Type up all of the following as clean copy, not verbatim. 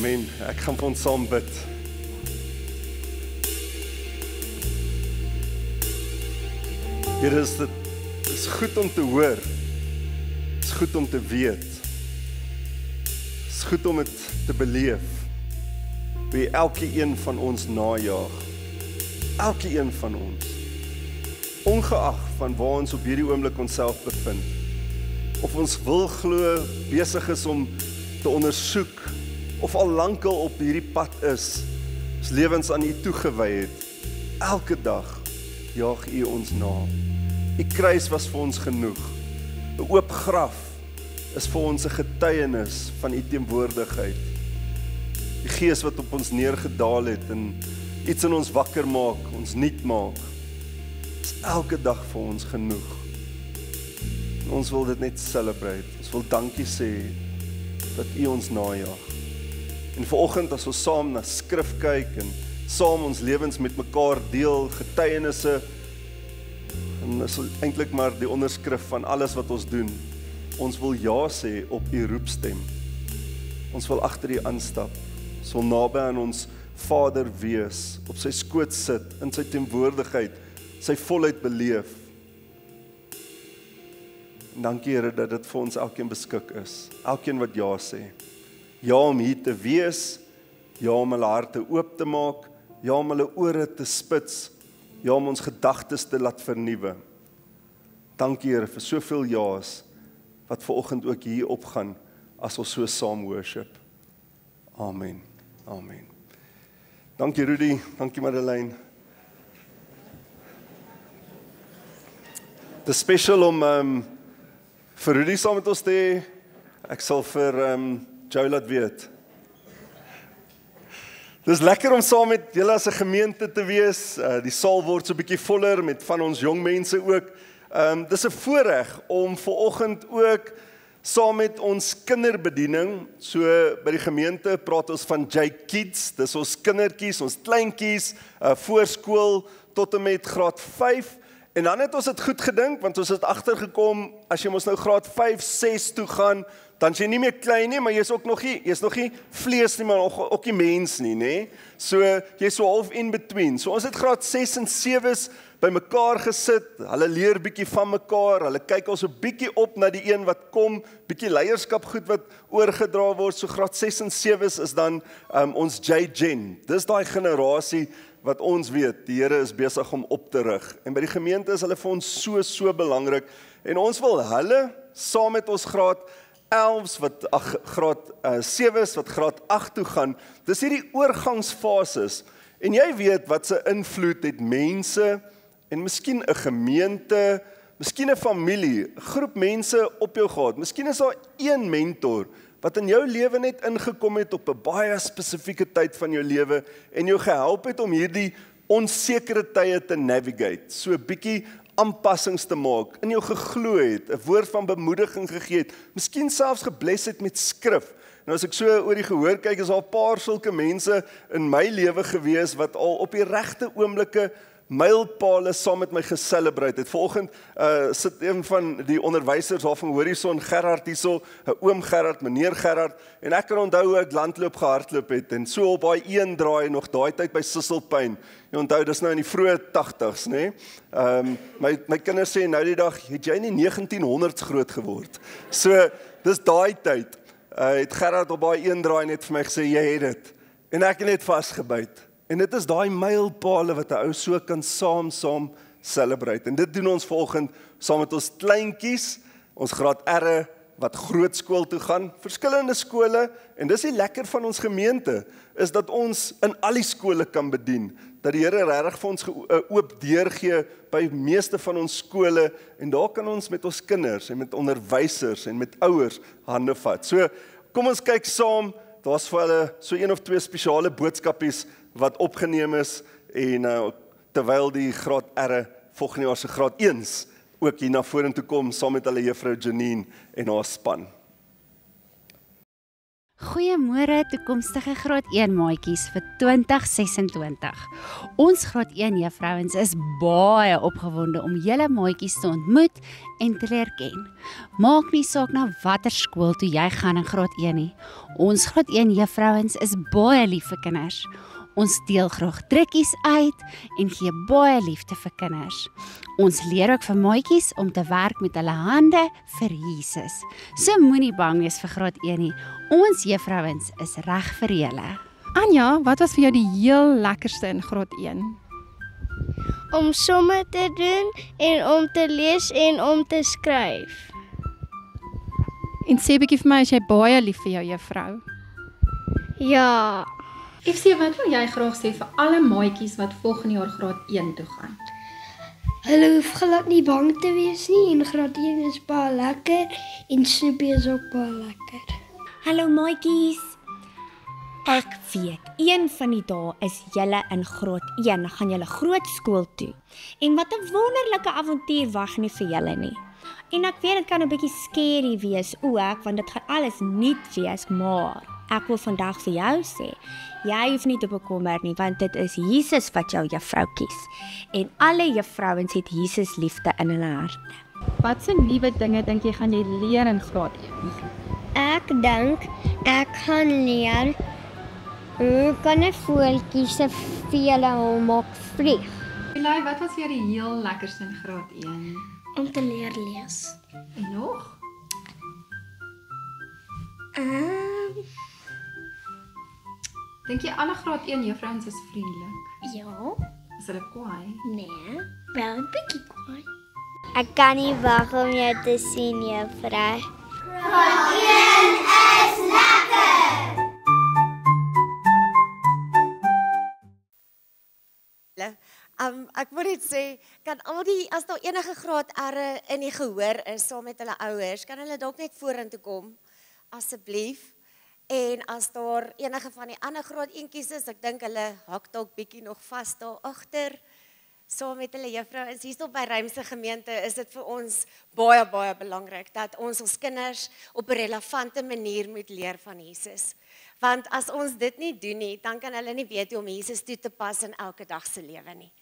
Amen. Ek gaan vir ons saam bid. Here, dit is goed om te hoor. Het is goed om te weet. Het is goed om het te beleef. Wie elke een van ons najaag. Elke een van ons. Ongeag van waar ons op hierdie oomblik onsself bevind. Of ons wil glo besig is om te ondersoek, of al lankal op hierdie pad is, ons lewens aan U toegewy het. Elke dag jaag U ons na. Die kruis was vir ons genoeg. 'n Oop graf is vir ons 'n getuienis van U teenwoordigheid. Die Gees wat op ons neergedaal het en iets in ons wakker maak, ons nuut maak, is elke dag vir ons genoeg. En ons wil dit net celebrate. Ons wil dankie sê dat U ons najaag. En vanoggend as ons saam na skrif kyk en saam ons lewens met mekaar deel, getuienisse, en is eintlik maar die onderskrif van alles wat ons doen. Ons wil ja sê op U roepstem. Ons wil agter U aanstap. Ons wil naby aan ons Vader wees, op sy skoot sit, in sy teenwoordigheid, sy volheid beleef. En dankie Here dat dit vir ons elkeen beskik is. Elkeen wat ja sê. Ja om hier te wees, ja om hulle harte oop te maak, ja om hulle ore te spits, ja om ons gedagtes te laat vernuwe. Dankie Here vir soveel ja's wat vanoggend ook hier opgaan as ons so saam worship. Amen. Amen. Dankie Rudy, dankie Madeleine. Dit is special om vir Rudy saam met ons te hê. Ek sal vir Joe laat weet. Dit is lekker om saam met julle as 'n gemeente te wees. Die saal word so 'n bietjie voller met van ons jong mense ook. Dis 'n voorreg om vanoggend ook saam met ons kinderbediening, so by die gemeente praat ons van J-Kids, dis ons kindertjies, ons kleintjies, voorskool tot en met graad 5. En dan het ons dit goed gedink, want ons het agtergekom, as jy mos nou graad 5, 6 toe gaan, dan is jy nie meer klein nie, maar jy's nog nie vlees nie, maar ook nie mens nie, nê? So, jy's so half in between. So ons het graad 6 en 7's by mekaar gesit, hulle leer bietjie van mekaar, hulle kyk al so bietjie op na die een wat kom, bietjie leierskap goed wat oorgedra word, so graad 6 en 7's is dan ons J-Gen. Dis daai generasie wat ons weet, die Here is besig om op te rig. En by die gemeente is hulle vir ons so belangrik. En ons wil hulle, saam met ons graad 11's, graad 7's, wat graad 8 toe gaan, dis hierdie oorgangsfases. En jy weet wat se invloed het mense, en miskien 'n gemeente, miskien 'n familie, 'n groep mense op jou gehad. Miskien is daar een mentor, wat in jou lewe net ingekom het op 'n baie spesifieke tyd van jou lewe, en jou gehelp het om hierdie onsekere tye te navigate, so 'n bietjie aanpassings te maak, in jou geglo het, 'n woord van bemoediging gegee het, miskien selfs gebless het met skrif. En as ek so oor die gehoor kyk, is al 'n paar sulke mense in my lewe gewees, wat al op die regte oomblikke mylpale saam met my geselebrate het. Vanoggend sit een van die onderwysers daar van Horizon, Gerard hierso, oom Gerard, meneer Gerard, en ek kan onthou hoe ek landloop gehardloop het, en so op daai een draai, nog daai tyd by Sisselpyn. Jy onthou, dis nou in die vroeë 80's, nê? My kinders sê nou die dag, het jy nie 1900s groot geword? So, dis daai tyd. Het Gerard op daai een draai net vir my gesê, jy het dit. En ek het net vasgebyt. En dit is daai mylpale wat 'n ou so kan saam celebrate. En dit doen ons vanoggend saam met ons kleintjies, ons graad R wat grootskool toe gaan, verskillende skole, en dis die lekker van ons gemeente, is dat ons in al die skole kan bedien, dat die Here regtig vir ons 'n oop deur gee by meeste van ons skole, en daar kan ons met ons kinders en met onderwysers en met ouers hande vat. So, kom ons kyk saam, daar's vir hulle so 1 of 2 spesiale boodskapies wat opgeneem is, en terwyl die graad R volgende jaar se graad 1's ook hier na vorentoe kom, saam met hulle juffrou Janine en haar span. Goeiemôre toekomstige graad 1 maatjies vir 2026. Ons graad 1 juffrouens is baie opgewonde om julle maatjies te ontmoet en te leer ken. Maak nie saak na watter skool toe jy gaan in graad 1 nie. Ons graad 1 juffrouens is baie lief vir kinders. Ons deel graag trekkies uit en gee baie liefde vir kinders. Ons leer ook vir maatjies om te werk met hulle hande vir Jesus. So moenie bang wees vir graad 1 nie. Ons juffrouens is reg vir julle. Anja, wat was vir jou die heel lekkerste in graad 1? Om somme te doen en om te lees en om te skryf. En sê bietjie vir my, as jy baie lief vir jou juffrou? Ja, FC, wat wil jy graag sê vir alle maatjies wat volgende jaar graad 1 toe gaan? Hulle hoef glad nie bang te wees nie en graad 1 is baie lekker en snoepie is ook baie lekker. Hallo maatjies. Ek weet, een van die dae is julle in graad 1, gaan julle groot skool toe. En wat 'n wonderlike avontuur wag nie vir julle nie. En ek weet dit kan 'n bietjie scary wees ook, want dit gaan alles nuut wees, maar ek wil vandag vir jou sê, jy hoef nie te bekommer nie, want dit is Jesus wat jou juffrou kies. En alle juffrouens het Jesus liefde in hulle harte. Wat se nuwe dinge dink jy gaan jy leer in graad 1? ek dink ek gaan leer hoe kan 'n voeltjie se vele maak vlieg. Eli, wat was vir jou die heel lekkerste in graad 1? Om te leer lees. En nog? Dink jy alle graad 1 juffrouens is vriendelik? Ja, Is hulle kwaai? nee, wel 'n bietjie kwaai. Ek kan nie wag om jou te sien, juffrou. Ek wil net sê, kan al die, as daar enige graad R in die gehoor is, saam met hulle ouers, kan hulle dalk net vorentoe kom, asseblief. En as daar enige van die ander graad 1-tjies is, ek dink hulle hak dalk bietjie nog vas daar agter, saam met hulle juffrouens. Hierso by Rymse gemeente is dit vir ons baie, baie belangrik, dat ons kinders op 'n relevante manier moet leer van Jesus. Want as ons dit nie doen nie, dan kan hulle nie weet hoe om Jesus toe te pas in elke dag se lewe nie.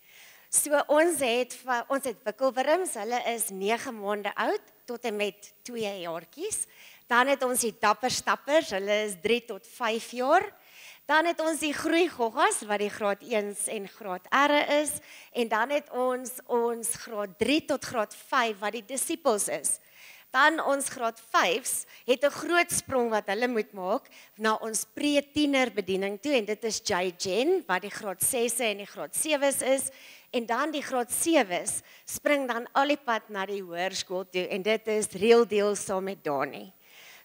So ons het wikkelwurms, hulle is 9 maande oud tot en met 2 jaartjies. Dan het ons die dapperstappers, hulle is 3 tot 5 jaar. Dan het ons die groeigoggas wat die graad 1s en graad R is en dan het ons graad 3 tot graad 5 wat die disippels is. Dan ons graad 5s het 'n groot sprong wat hulle moet maak na ons pre-tiener bediening toe en dit is JGen wat die graad 6 en die graad 7s is en dan die graad 7s spring dan al die pad na die hoërskool toe en dit is Real Deal saam met Dani.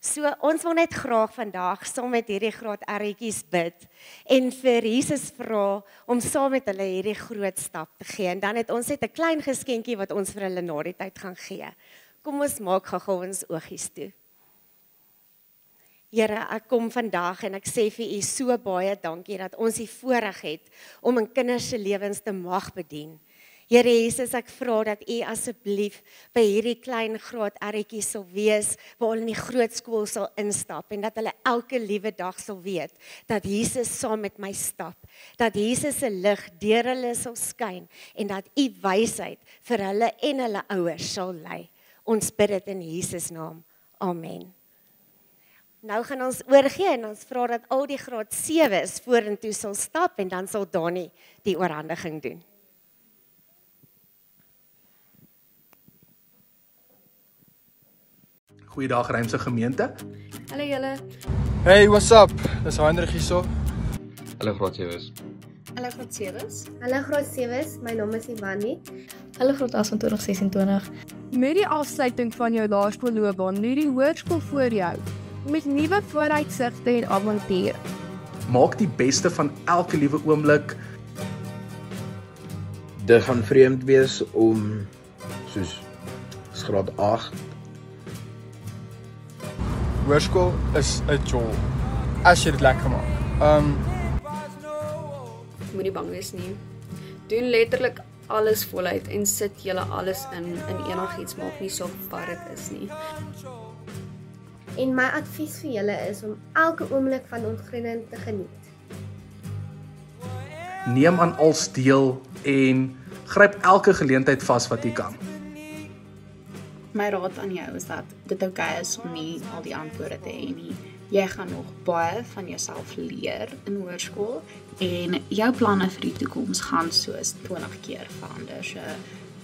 So ons wil net graag vandag saam met hierdie graad R'tjies bid en vir Jesus vra om saam met hulle hierdie groot stap te gee en dan het ons net 'n klein geskenkie wat ons vir hulle na die tyd gaan gee. Kom ons maak gou ons oogies toe. Here, ek kom vandag en ek sê vir u so baie dankie dat ons die voorreg het om in kinders se lewens te mag bedien. Here Jesus, ek vra dat u asseblief by hierdie klein graad R'tjies sal wees, waar hulle in die groot skool sal instap en dat hulle elke liewe dag sal weet dat Jesus saam met my stap, dat Jesus se lig deur hulle sal skyn en dat u wysheid vir hulle en hulle ouers sal lei. Ons bid dit in Jesus naam. Amen. Nou gaan ons oorgee en ons vra dat al die graad 7's vorentoe sal stap en dan sal Dani die oorhandiging doen. Goeiedag Rymse gemeente. Hallo julle. Hey, what's up? Dis Hendrik hierso. Hallo graad 7's. Hallo graad 7's. Hallo graad 7's. My naam is Ivani. Hallo graad 8 van 2026. Met die afsluiting van jou laerskoolloopbaan lê die hoërskool voor jou met nuwe vooruitsigte en avonture. Maak die beste van elke liewe oomblik. Dit gaan vreemd wees om soos graad 8. Hoërskool is 'n joy. As jy dit lekker maak. Moenie bang wees nie. Doen letterlik alles voluit en sit julle alles in enigiets, maak nie saak wat dit is nie. En my advies vir julle is om elke oomblik van ontgroening te geniet. Neem aan alles deel en gryp elke geleentheid vas wat jy kan. My raad aan jou is dat dit oukei is om nie al die antwoorde te hê nie. Jy gaan nog baie van jouself leer in hoërskool en jou planne vir die toekoms gaan soos 20 keer verander. So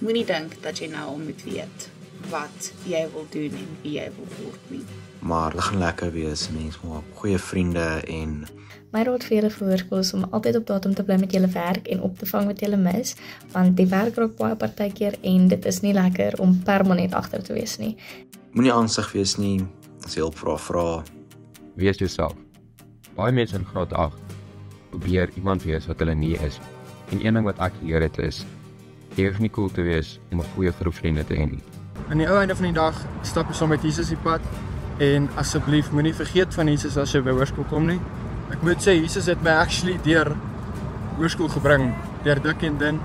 moenie dink dat jy nou al moet weet wat jy wil doen en wie jy wil word nie. Maar dit gaan lekker wees, mense maak goeie vriende en my raad vir julle vir hoërskool is om altyd op datum te bly met julle werk en op te vang wat julle mis, want die werk raak baie partykeer en dit is nie lekker om permanent agter te wees nie. Moenie angstig wees nie, as jy hulp vra. Wees jouself. Baie mense in graad 8 probeer iemand wees wat hulle nie is. En een ding wat ek geleer het is, jy hoef nie cool te wees om 'n goeie groep vriende te hê nie. Aan die ou einde van die dag stap jy saam met Jesus die pad en asseblief moenie vergeet van Jesus as jy by hoërskool kom nie. Ek moet sê Jesus het my actually deur hoërskool gebring, deur dik en dun.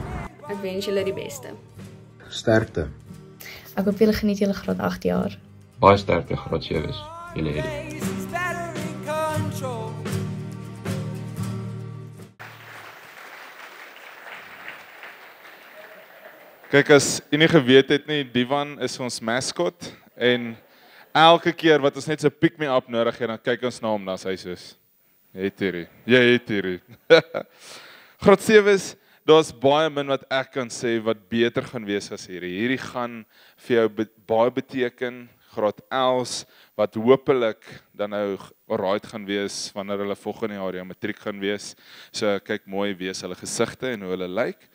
Ek wens julle die beste. Sterkte. Ek hoop julle geniet julle graad 8 jaar. Baie sterkte graad 7's. Julle het dit. Kyk, as jy nie geweet het nie, Divan is ons mascot en elke keer wat ons net so pick me up nodig het, dan kyk ons na hom, dan sê hy soos, jy het hierdie. Graad 7's, daar's baie min wat ek kan sê wat beter gaan wees as hierdie. Hierdie gaan vir jou baie beteken, graad 11's, wat hopelik dan nou alright gaan wees wanneer hulle volgende jaar jou matriek gaan wees. So kyk mooi wees hulle gesigte en hoe hulle lyk.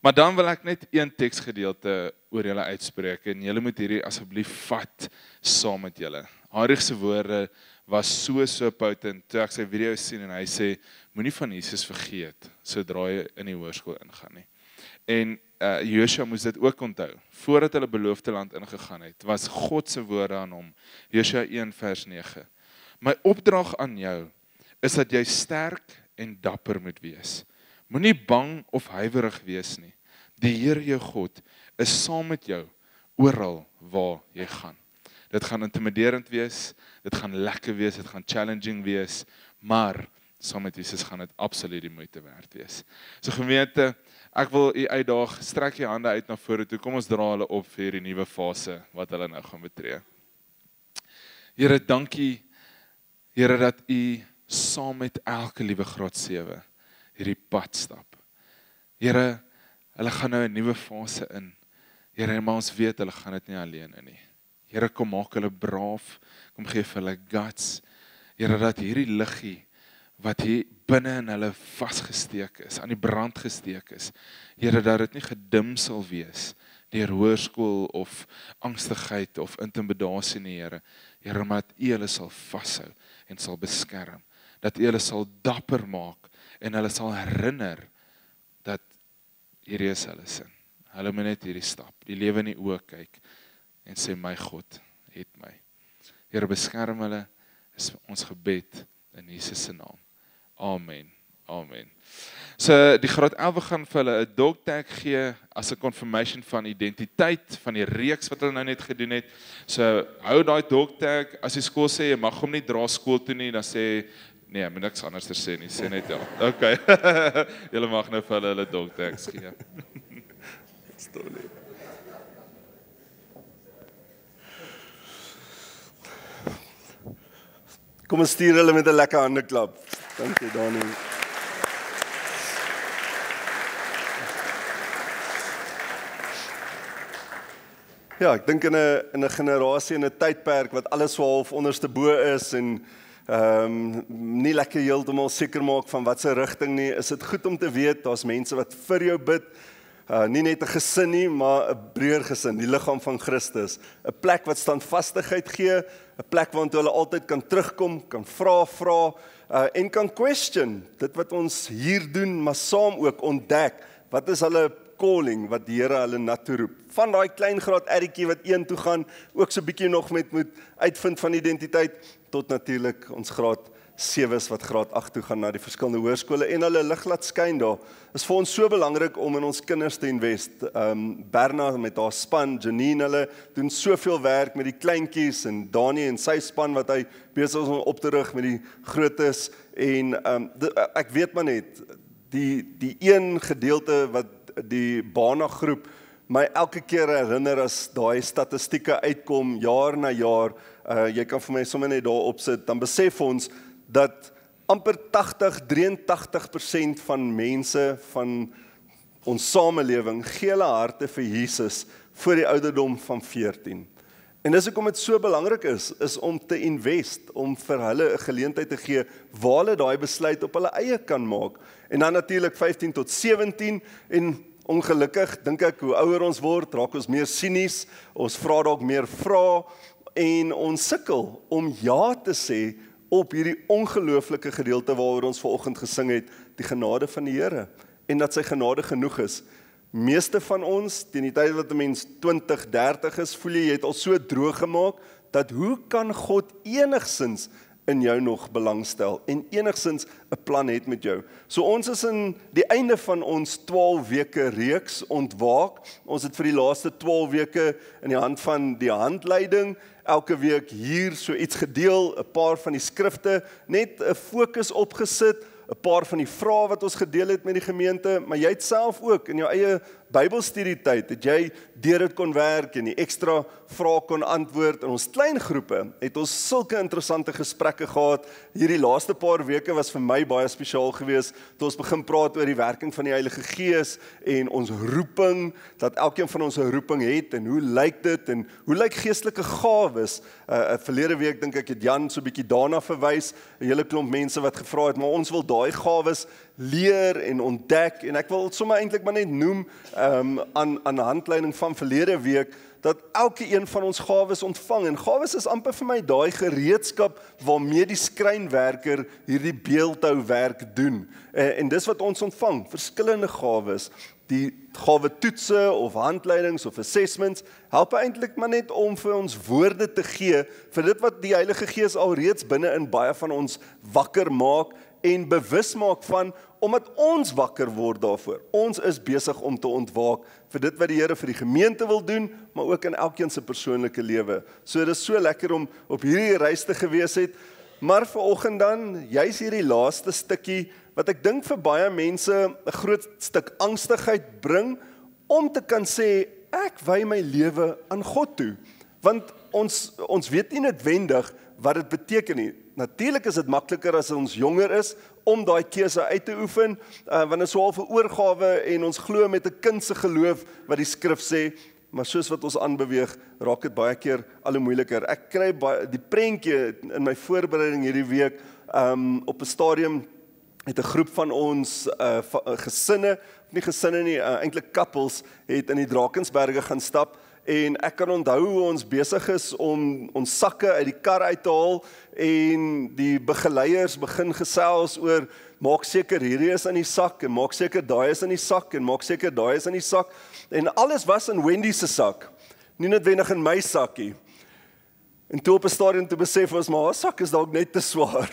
Maar dan wil ek net een teksgedeelte oor julle uitspreek en julle moet hierdie asseblief vat saam met julle. Heinrich se woorde was so potent toe ek sy video sien en hy sê moenie van Jesus vergeet sodra jy in die hoërskool ingaan nie. En Josua moes dit ook onthou. Voordat hulle beloofde land ingegaan het, was God se woorde aan hom. Josua 1 vers 9. My opdrag aan jou is dat jy sterk en dapper moet wees. Moenie bang of huiwerig wees nie. Die Here jou God is saam met jou oral waar jy gaan. Dit gaan intimiderend wees, dit gaan lekker wees, dit gaan challenging wees, maar saam met Jesus gaan dit absoluut die moeite werd wees. So gemeente, ek wil u uitdaag, strek jou hande uit na vore toe, kom ons dra hulle op vir die nuwe fase wat hulle nou gaan betree. Here, dankie, Here, dat u saam met elke liewe graad 7 hierdie pad stap. Here, hulle gaan nou 'n nuwe fase in. Here, maar ons weet hulle gaan dit nie alleen in nie. Here, kom maak hulle braaf, kom gee vir hulle guts. Here, dat hierdie liggie wat hier binne in hulle vasgesteek is, aan die brand gesteek is. Here, dat dit nie gedim sal wees deur hoërskool of angstigheid of intimidasie nie, Here. Here, maar dat u hulle sal vashou en sal beskerm. Dat u hulle sal dapper maak en hulle sal herinner dat hierdie is hulle sin. Hulle moet net hierdie stap, die lewe in die oë kyk en sê, my God het my. Here, beskerm hulle, is ons gebed in Jesus se naam. Amen. Amen. So die graad 11 gaan vir hulle 'n dog tag gee as 'n confirmation van identiteit van die reeks wat hulle nou net gedoen het. So hou daai dog tag, as die skool sê jy mag hom nie dra skool toe nie, dan sê nee, moet niks anders sê nie, sê net ja. Okay. Julle mag nou vir hulle dog tags gee. Storie. Kom ons stuur hulle met 'n lekker handeklap. Dankie Dani. Ja, ek dink in 'n generasie en 'n tydperk wat alles so half onderste bo is en nie lekker heeltemal seker maak van wat se rigting nie, is dit goed om te weet daar's mense wat vir jou bid. Nie net 'n gesin nie, maar 'n breër gesin, die liggaam van Christus. 'n Plek wat standvastigheid gee, 'n plek waartoe hulle altyd kan terugkom, kan vra en kan question dit wat ons hier doen, maar saam ook ontdek wat is hulle calling wat die Here hulle na toe roep. Van daai klein graad erretjie wat een toe gaan, ook so 'n bietjie nog moet uitvind van identiteit, tot natuurlik ons graad sewes wat graad 8 toe gaan na die verskillende hoërskole en hulle lig laat skyn daar. Is vir ons so belangrik om in ons kinders te invest. Berna met haar span, Janine, hulle doen soveel werk met die kleintjies en Dani en sy span wat hy besig is om op te rig met die grootes en ek weet maar net die een gedeelte wat die Bana groep my elke keer herinner as daai statistieke uitkom jaar na jaar, jy kan vir my sommer net daar opsit, dan besef ons dat amper 83% van mense van ons samelewing gee hulle harte vir Jesus voor die ouderdom van 14. En dis hoekom dit so belangrik is om te invest, om vir hulle 'n geleentheid te gee waar hulle daai besluit op hulle eie kan maak. En dan natuurlik 15 tot 17 en ongelukkig dink ek hoe ouer ons word, raak ons meer sinies, ons vra dalk meer vrae en ons sukkel om ja te sê op hierdie ongelooflike gedeelte waaroor ons vanoggend gesing het, die genade van die Here en dat sy genade genoeg is. Meeste van ons, teen die tyd wat 'n mens 20, 30 is, voel jy het al so droog gemaak, dat hoe kan God enigsins in jou nog belangstel en enigsins 'n plan het met jou. So ons is in die einde van ons 12 weke reeks ontwaak. Ons het vir die laaste 12 weke in die hand van die handleiding, elke week hier so iets gedeel, 'n paar van die skrifte, net 'n fokus opgesit, 'n paar van die vrae wat ons gedeel het met die gemeente, maar jy het self ook in jou eie Bybelstudietyd, het jy deur dit kon werk en die ekstra vrae kon antwoord. In ons klein groepe het ons sulke interessante gesprekke gehad. Hierdie laaste paar weke was vir my baie spesiaal geweest, toe ons begin praat oor die werking van die Heilige Gees en ons roeping, dat elkeen van ons 'n roeping het en hoe lyk dit en hoe lyk geestelike gawes. Verlede week dink ek het Jan so 'n bietjie daarna verwys, 'n hele klomp mense wat gevra het, maar ons wil daai gawes leer en ontdek en ek wil sommer eintlik maar net noem aan handleiding van verlede week dat elke een van ons gawes ontvang en gawes is amper vir my daai gereedskap waarmee die skrynwerker hierdie beeldhouwerk doen en dis wat ons ontvang, verskillende gawes. Die gawe toetse of handleidings of assessments help eintlik maar net om vir ons woorde te gee vir dit wat die Heilige Gees alreeds binne in baie van ons wakker maak en bewus maak van, omdat ons wakker word daarvoor. Ons is besig om te ontwaak vir dit wat die Here vir die gemeente wil doen, maar ook in elkeen se persoonlike lewe. So dit is so lekker om op hierdie reis te gewees het, maar vanoggend dan, juis hierdie laaste stukkie, wat ek dink vir baie mense 'n groot stuk angstigheid bring, om te kan sê, ek wy my lewe aan God toe. Want ons weet nie noodwendig wat dit beteken nie. Natuurlik is dit makliker as ons jonger is, om daai keuse uit te oefen, want dit is so half 'n oorgawe en ons glo met 'n kind se geloof wat die skrif sê, maar soos wat ons aanbeweeg, raak dit baie keer al hoe moeiliker. Ek kry die prentjie in my voorbereiding hierdie week, op 'n stadium het 'n groep van ons gesinne, nie gesinne nie, eintlik couples, het in die Drakensberge gaan stap, en ek kan onthou hoe ons besig is om ons sakke uit die kar uit te haal en die begeleiers begin gesels oor maak seker hierdie is in die sak en maak seker daai is in die sak en maak seker daai is in die sak en alles was in Wendy se sak, nie noodwendig in my sakkie. En toe op 'n stadium te besef ons maar haar sak is dalk net te swaar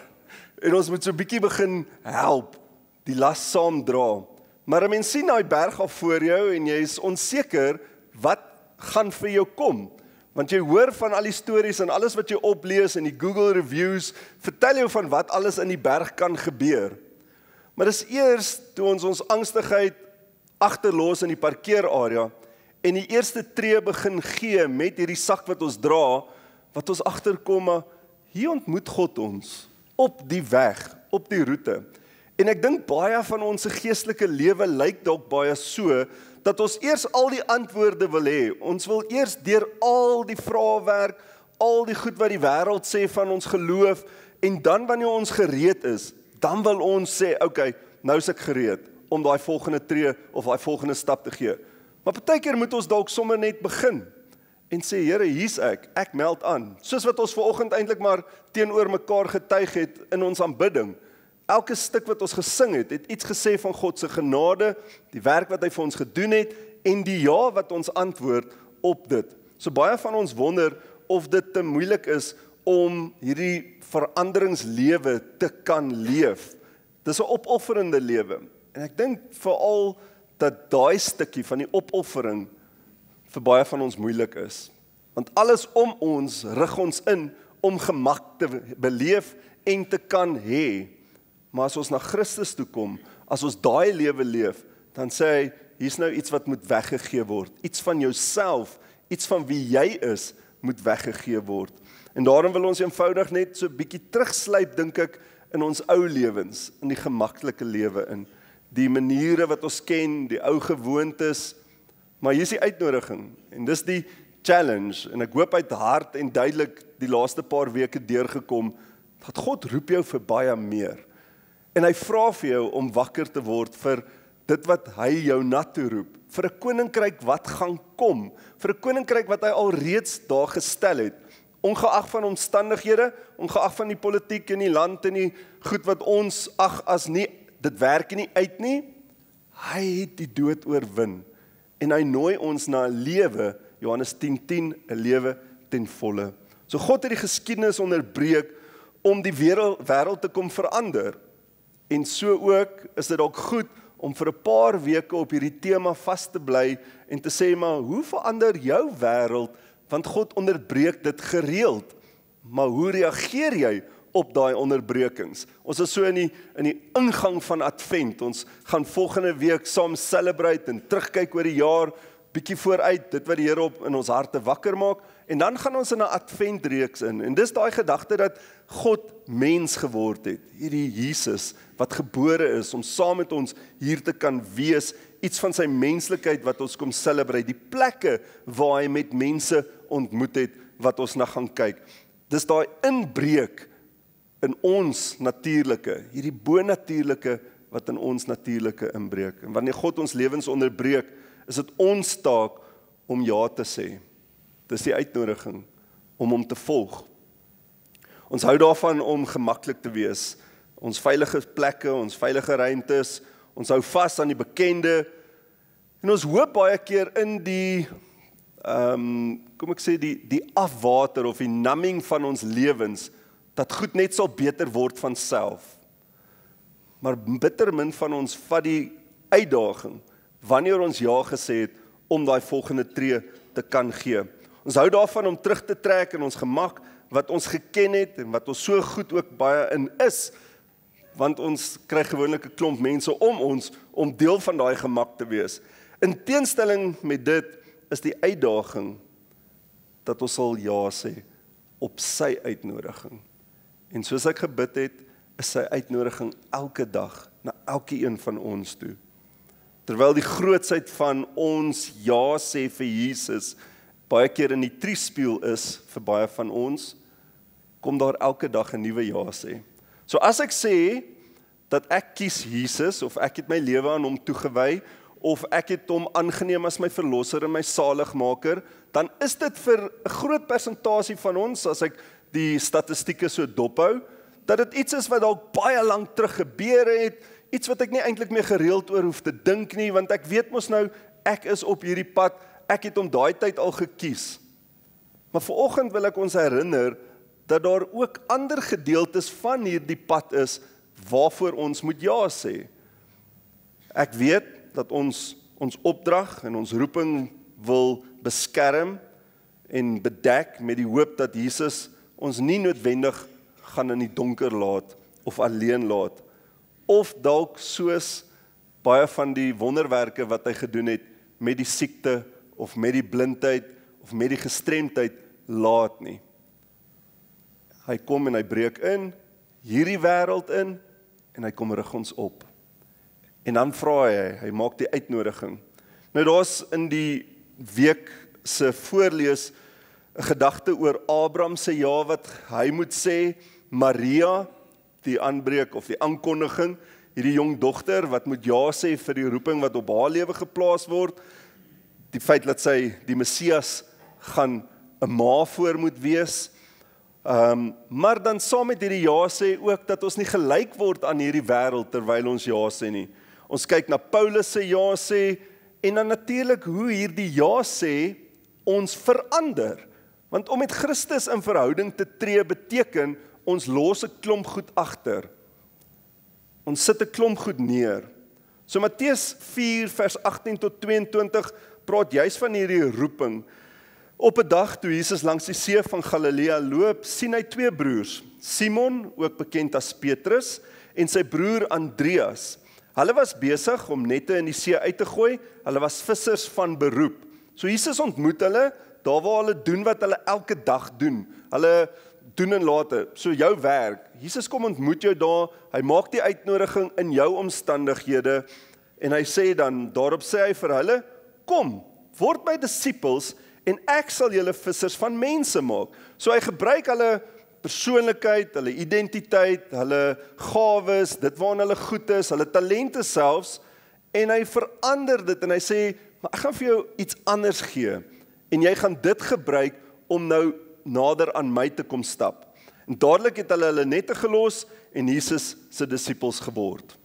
en ons moet so 'n bietjie begin help, die las saam dra. Maar 'n mens sien daai berg af voor jou en jy is onseker wat gaan vir jou kom, want jy hoor van al die stories en alles wat jy oplees en die Google reviews, vertel jou van wat alles in die berg kan gebeur. Maar dis eers toe ons angstigheid agterlos in die parkeerarea en die eerste tree begin gee met hierdie sak wat ons dra, wat ons agterkom, maar hier ontmoet God ons, op die weg, op die roete. En ek dink baie van ons geestelike lewe lyk dalk baie so, dat ons eers al die antwoorde wil hê. Ons wil eers deur al die vrae werk, al die goed wat die wêreld sê van ons geloof, en dan wanneer ons gereed is, dan wil ons sê, okay, nou is ek gereed, om daai volgende tree, of daai volgende stap te gee. Maar partykeer moet ons dalk sommer net begin, en sê, Here, hier's ek meld aan. Soos wat ons vanoggend eintlik maar teenoor mekaar getuig het in ons aanbidding. Elke stuk wat ons gesing het iets gesê van God se genade, die werk wat hy vir ons gedoen het, en die ja wat ons antwoord op dit. So baie van ons wonder of dit te moeilik is om hierdie veranderingslewe te kan leef. Dis 'n opofferende lewe. En ek dink veral dat daai stukkie van die opoffering vir baie van ons moeilik is. Want alles om ons rig ons in om gemak te beleef en te kan hê. Maar as ons na Christus toe kom, as ons daai lewe leef, dan sê hy, hier's nou iets wat moet weggegee word. Iets van jouself, iets van wie jy is, moet weggegee word. En daarom wil ons eenvoudig net so 'n bietjie terugslyp, dink ek, in ons ou lewens, in die gemaklike lewe in. Die maniere wat ons ken, die ou gewoontes, maar hier is die uitnodiging, en dis die challenge, en ek hoop uit hart en duidelik die laaste paar weke deurgekom, dat God roep jou vir baie meer. En hy vra vir jou om wakker te word vir dit wat hy jou na toe roep, vir 'n koninkryk wat gaan kom, vir 'n koninkryk wat hy al reeds daar gestel het, ongeag van omstandighede, ongeag van die politiek in die land en die goed wat ons ag as nie, dit werk nie uit nie, hy het die dood oorwin, en hy nooi ons na 'n lewe, Johannes 10:10, 'n lewe ten volle. So God het die geskiedenis onderbreek om die wêreld te kom verander, en so ook is dit dalk goed om vir 'n paar weke op hierdie tema vas te bly en te sê, maar hoe verander jou wêreld, want God onderbreek dit gereeld, maar hoe reageer jy op daai onderbrekings? Ons is so in die ingang van Advent, ons gaan volgende week saam celebrate en terugkyk oor die jaar, bietjie vooruit, dit wat die Here op in ons harte wakker maak, en dan gaan ons in 'n Adventreeks in, en dis daai gedagte dat God mens geword het, hierdie Jesus, wat gebore is, om saam met ons hier te kan wees, iets van sy menslikheid wat ons kom celebrate, die plekke waar hy met mense ontmoet het, wat ons na gaan kyk. Dis daai inbreek in ons natuurlike, hierdie bonatuurlike wat in ons natuurlike inbreek. En wanneer God ons lewens onderbreek, is dit ons taak om ja te sê. Dis die uitnodiging om hom te volg. Ons hou daarvan om gemaklik te wees. Ons veilige plekke, ons veilige ruimtes, ons hou vas aan die bekende. En ons hoop baie keer in die die afwater of die numbing van ons lewens, dat goed net sal beter word van self. Maar bitter min van ons vat die uitdaging, wanneer ons ja gesê het, om daai volgende tree te kan gee. Ons hou daarvan om terug te trek in ons gemak, wat ons geken het, en wat ons so goed ook baie in is, want ons kry gewoonlik 'n klomp mense om ons, om deel van daai gemak te wees. In teenstelling met dit, is die uitdaging, dat ons sal ja sê, op sy uitnodiging. En soos ek gebid het, is sy uitnodiging elke dag, na elke een van ons toe. Terwyl die grootsheid van ons ja sê vir Jesus, baie keer in die triespieël is, vir baie van ons, kom daar elke dag 'n nuwe ja sê. So as ek sê, dat ek kies Jesus, of ek het my lewe aan hom toegewy, of ek het hom aangeneem as my verlosser en my saligmaker, dan is dit vir 'n groot persentasie van ons, as ek die statistieke so dophou, dat dit iets is wat dalk baie lank terug gebeur het, iets wat ek nie eintlik meer gereeld oor hoef te dink nie, want ek weet mos nou, ek is op hierdie pad, ek het hom daai tyd al gekies. Maar vanoggend wil ek ons herinner, dat daar ook ander gedeeltes van hierdie pad is, waarvoor ons moet ja sê. Ek weet, dat ons opdrag en ons roeping wil beskerm en bedek met die hoop dat Jesus ons nie noodwendig gaan in die donker laat of alleen laat, of dalk soos baie van die wonderwerke wat hy gedoen het met die siekte of met die blindheid of met die gestremdheid laat nie. Hy kom en hy breek in, hierdie wêreld in, en hy kom rig ons op. En dan vra hy maak die uitnodiging. Nou daar's in die week se voorlees 'n gedagte oor Abraham se ja wat hy moet sê, Maria, die aanbreek of die aankondiging, hierdie jong dogter wat moet ja sê vir die roeping wat op haar lewe geplaas word, die feit dat sy die Messias gaan 'n ma voor moet wees, maar dan saam met hierdie ja sê ook dat ons nie gelyk word aan hierdie wêreld terwyl ons ja sê nie. Ons kyk na Paulus se ja sê, en dan natuurlik hoe hierdie ja sê ons verander. Want om met Christus in verhouding te tree beteken, ons los 'n klomp goed agter. Ons sit 'n klomp goed neer. So Matteus 4 vers 18 tot 22 praat juis van hierdie roeping. Op 'n dag toe Jesus langs die see van Galilea loop, sien hy twee broers, Simon, ook bekend as Petrus, en sy broer Andreas. Hulle was besig om nette in die see uit te gooi, hulle was vissers van beroep. So Jesus ontmoet hulle, daar waar hulle doen wat hulle elke dag doen. Hulle doen en late, so jou werk. Jesus kom ontmoet jou daar, hy maak die uitnodiging in jou omstandighede, en hy sê dan, daarop sê hy vir hulle, kom, word my disippels, en ek sal julle vissers van mense maak. So hy gebruik hulle persoonlikheid, hulle identiteit, hulle gawes, dit waarna hulle goed is, hulle talente selfs, en hy verander dit, en hy sê, maar ek gaan vir jou iets anders gee, en jy gaan dit gebruik, om nou nader aan my te kom stap. En dadelik het hulle nette gelos, en Jesus se disippels geword.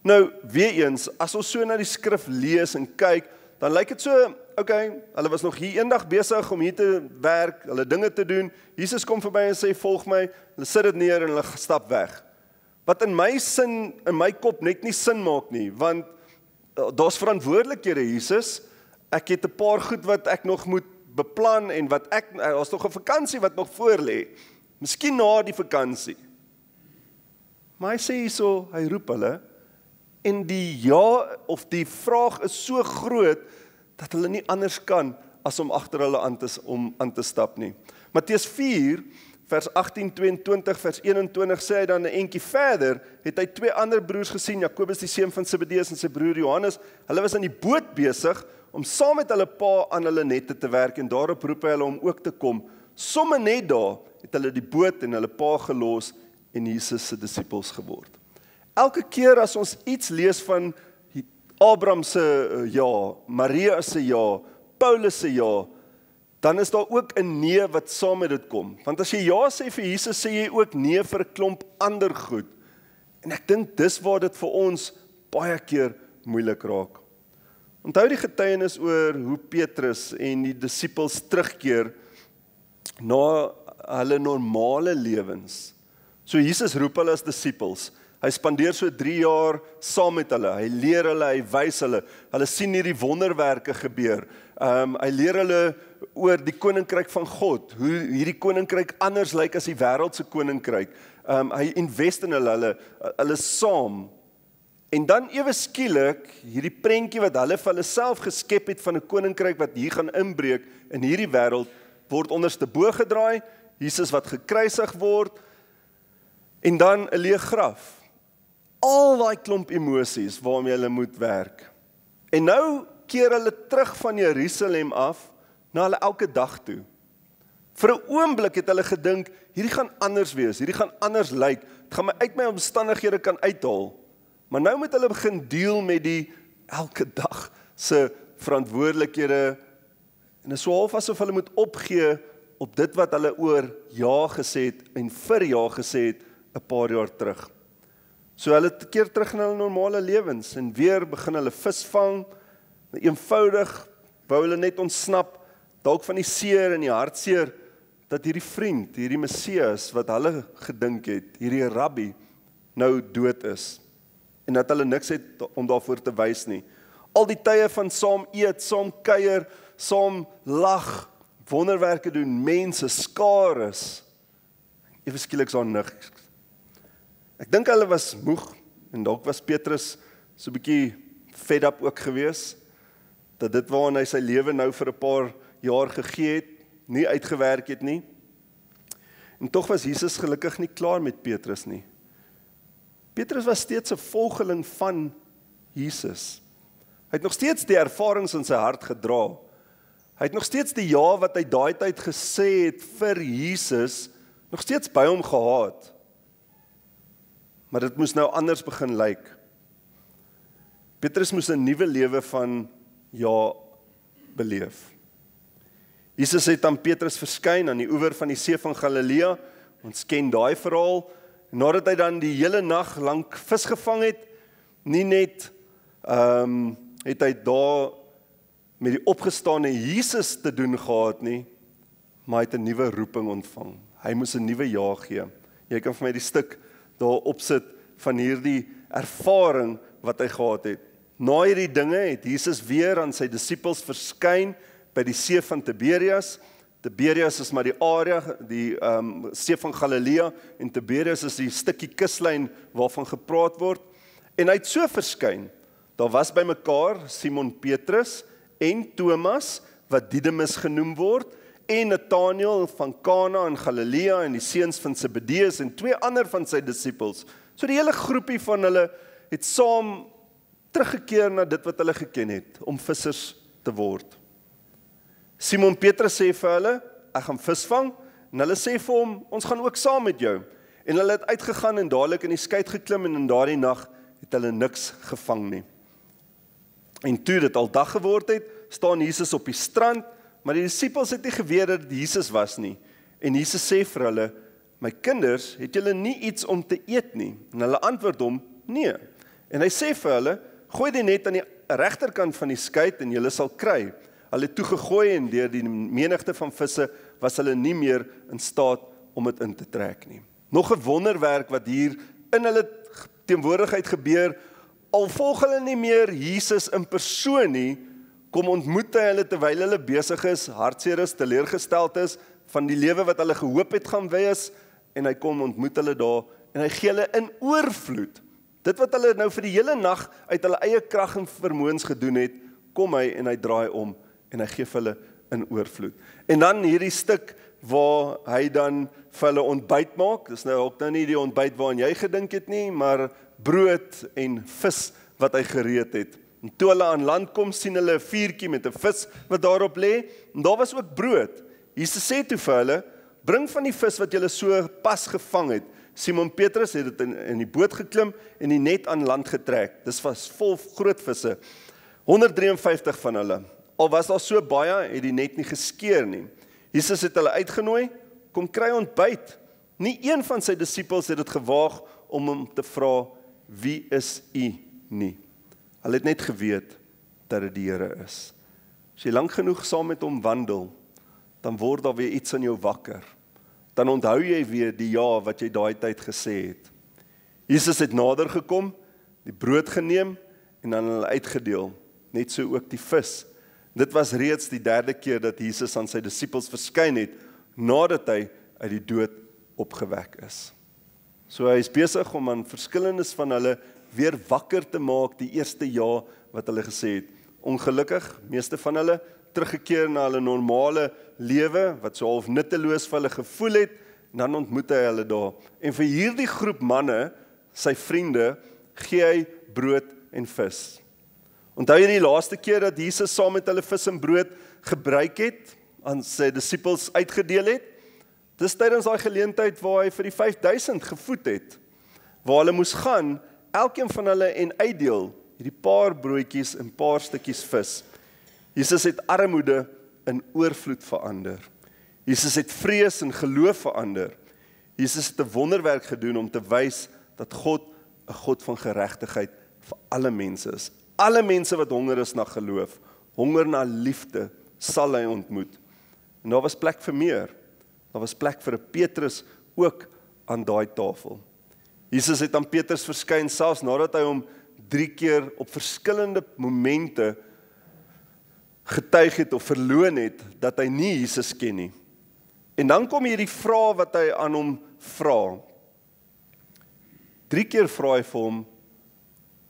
Nou, weer eens, as ons so na die skrif lees en kyk, dan lyk dit so, okay, hulle was nog hier eendag besig om hier te werk, hulle dinge te doen, Jesus kom verby en sê, volg my, hulle sit dit neer en hulle stap weg. Wat in my kop net nie sin maak nie, want daar's verantwoordelikhede, Jesus, ek het 'n paar goed wat ek nog moet beplan, en wat daar's nog 'n vakansie wat nog voor lê, miskien na die vakansie. Maar hy sê hierso, hy roep hulle, en die ja, of die vraag is so groot, dat hulle nie anders kan, as om agter hulle aan te stap nie. Matteus 4, vers 18, 22, vers 21, sê hy dan 'n entjie verder, het hy twee ander broers gesien, Jakobus die seun van Zebedeus en sy broer Johannes, hulle was in die boot besig, om saam met hulle pa aan hulle nette te werk, en daarop roep hy hulle om ook te kom. Somme net daar, het hulle die boot en hulle pa gelos, en Jesus se disippels geword. Elke keer as ons iets lees van Abraham se ja, Maria se ja, Paulus se ja, dan is daar ook 'n nee wat saam met dit kom. Want as jy ja sê vir Jesus, sê jy ook nee vir 'n klomp ander goed. En ek dink dis waar dit vir ons baie keer moeilik raak. Onthou die getuienis oor hoe Petrus en die disippels terugkeer na hulle normale lewens. So Jesus roep hulle as disippels. Hy spandeer so 3 jaar saam met hulle, hy leer hulle, hy wys hulle, hulle sien hierdie wonderwerke gebeur, hy leer hulle oor die koninkryk van God, hoe hierdie koninkryk anders lyk as die wêreldse koninkryk, hy invest in hulle saam, en dan ewe skielik, hierdie prentjie wat hulle vir hulle self geskep het van 'n koninkryk wat hier gaan inbreek in hierdie wêreld, word onderste bo gedraai, Jesus wat gekruisig word, en dan 'n leë graf. Al daai klomp emosies waarmee hulle moet werk. En nou keer hulle terug van Jerusalem af na hulle elke dag toe. Vir 'n oomblik het hulle gedink, hierdie gaan anders wees, hierdie gaan anders lyk, dit gaan my uit my omstandighede kan uithaal. Maar nou moet hulle begin deel met die elke dag se verantwoordelikhede, en dit is so half asof hulle moet opgee op dit wat hulle oor ja gesê het en vir ja gesê het 'n paar jaar terug. So hulle keer terug in hulle normale lewens, en weer begin hulle visvang, eenvoudig, wou hulle net ontsnap, dalk van die seer en die hartseer, dat hierdie vriend, hierdie Messias, wat hulle gedink het, hierdie rabbi, nou dood is, en dat hulle niks het om daarvoor te wys nie. Al die tye van saam eet, saam kuier, saam lag, wonderwerke doen, mense, skares, ewe skielik so niks. Ek dink hulle was moeg, en dalk was Petrus so 'n bietjie fed up ook gewees, dat dit waaraan hy sy lewe nou vir 'n paar jaar gegee het, nie uitgewerk het nie. En tog was Jesus gelukkig nie klaar met Petrus nie. Petrus was steeds 'n volgeling van Jesus. Hy het nog steeds die ervarings in sy hart gedra. Hy het nog steeds die ja wat hy daai tyd gesê het vir Jesus, nog steeds by hom gehad. Maar dit moes nou anders begin lyk. Petrus moes 'n nuwe lewe van ja beleef. Jesus het aan Petrus verskyn aan die oewer van die see van Galilea. Ons ken daai verhaal. Nadat hy dan die hele nag lank vis gevang het, nie net het hy daar met die opgestane Jesus te doen gehad nie, maar hy het 'n nuwe roeping ontvang. Hy moes 'n nuwe ja gee. Jy kan vir my die stuk daar opsit van hierdie ervaring wat hy gehad het. Na hierdie dinge het Jesus weer aan sy disippels verskyn by die see van Tiberias. Tiberias is maar die area, die see van Galilea, en Tiberias is die stukkie kuslyn waarvan gepraat word. En hy het so verskyn. Daar was by mekaar Simon Petrus en Thomas, wat Didymus genoem word, en Nathanael van Kana in Galilea en die seuns van Zebedeus en 2 ander van sy disippels. So die hele groepie van hulle het saam teruggekeer na dit wat hulle geken het, om vissers te word. Simon Petrus sê vir hulle, ek gaan visvang, en hulle sê vir hom, ons gaan ook saam met jou. En hulle het uitgegaan en dadelik in die skei geklim en in daardie nag het hulle niks gevang nie. En toe dit al dag geword het, staan Jesus op die strand, maar die disippels het nie geweet dat dit Jesus was nie. En Jesus sê vir hulle, my kinders, het julle nie iets om te eet nie? En hulle antwoord hom, nee. En hy sê vir hulle, gooi die net aan die regterkant van die skei en julle sal kry. Hulle het toe gegooi en deur die menigte van visse was hulle nie meer in staat om dit in te trek nie. Nog 'n wonderwerk wat hier in hulle teenwoordigheid gebeur, al volg hulle nie meer Jesus in persoon nie, kom ontmoet hy hulle terwyl hulle besig is, hartseer is, teleurgesteld is, van die lewe wat hulle gehoop het gaan wees, en hy kom ontmoet hulle daar, en hy gee hulle in oorvloed. Dit wat hulle nou vir die hele nag uit hulle eie krag en vermoëns gedoen het, kom hy en hy draai om, en hy gee vir hulle in oorvloed. En dan hierdie stuk waar hy dan vir hulle ontbyt maak, dis nou ook nou nie die ontbyt waaraan jy gedink het nie, maar brood en vis wat hy gereed het. En toe hulle aan land kom, sien hulle 'n vuurtjie met 'n vis wat daarop lê, en daar was ook brood. Jesus sê toe vir hulle, bring van die vis wat julle so pas gevang het. Simon Petrus het dit in die boot geklim en die net aan land getrek. Dis was vol groot visse. 153 van hulle. Al was daar so baie, het die net nie geskeur nie. Jesus het hulle uitgenooi, kom kry ontbyt. Nie een van sy disippels het dit gewaag om hom te vra, wie is u nie? Hulle het net geweet dat dit die Here is. As jy lank genoeg saam met hom wandel, dan word daar weer iets in jou wakker. Dan onthou jy weer die ja wat jy daai tyd gesê het. Jesus het nader gekom, die brood geneem en aan hulle uitgedeel, net so ook die vis. Dit was reeds die 3de keer dat Jesus aan sy disippels verskyn het, nadat hy uit die dood opgewek is. So hy is besig om aan verskillendes van hulle weer wakker te maak, die eerste ja wat hulle gesê het. Ongelukkig, meeste van hulle, teruggekeer na hulle normale lewe, wat so half nutteloos vir hulle gevoel het, en dan ontmoet hy hulle daar. En vir hierdie groep manne, sy vriende, gee hy brood en vis. Onthou jy die laaste keer dat Jesus saam met hulle vis en brood gebruik het, aan sy disippels uitgedeel het? Dis tydens daai geleentheid waar hy vir die 5000 gevoed het, waar hulle moes gaan, elkeen van hulle en uitdeel, hierdie paar broodjies en paar stukkies vis. Jesus het armoede in oorvloed verander. Jesus het vrees en geloof verander. Jesus het 'n wonderwerk gedoen om te wys dat God 'n God van geregtigheid vir alle mense is. Alle mense wat honger is na geloof, honger na liefde, sal hy ontmoet. En daar was plek vir meer. Daar was plek vir 'n Petrus ook aan daai tafel. Jesus het aan Petrus verskyn, selfs nadat hy hom 3 keer op verskillende momente getuig het of verloon het, dat hy nie Jesus ken nie. En dan kom hierdie vraag wat hy aan hom vra. 3 keer vra hy vir hom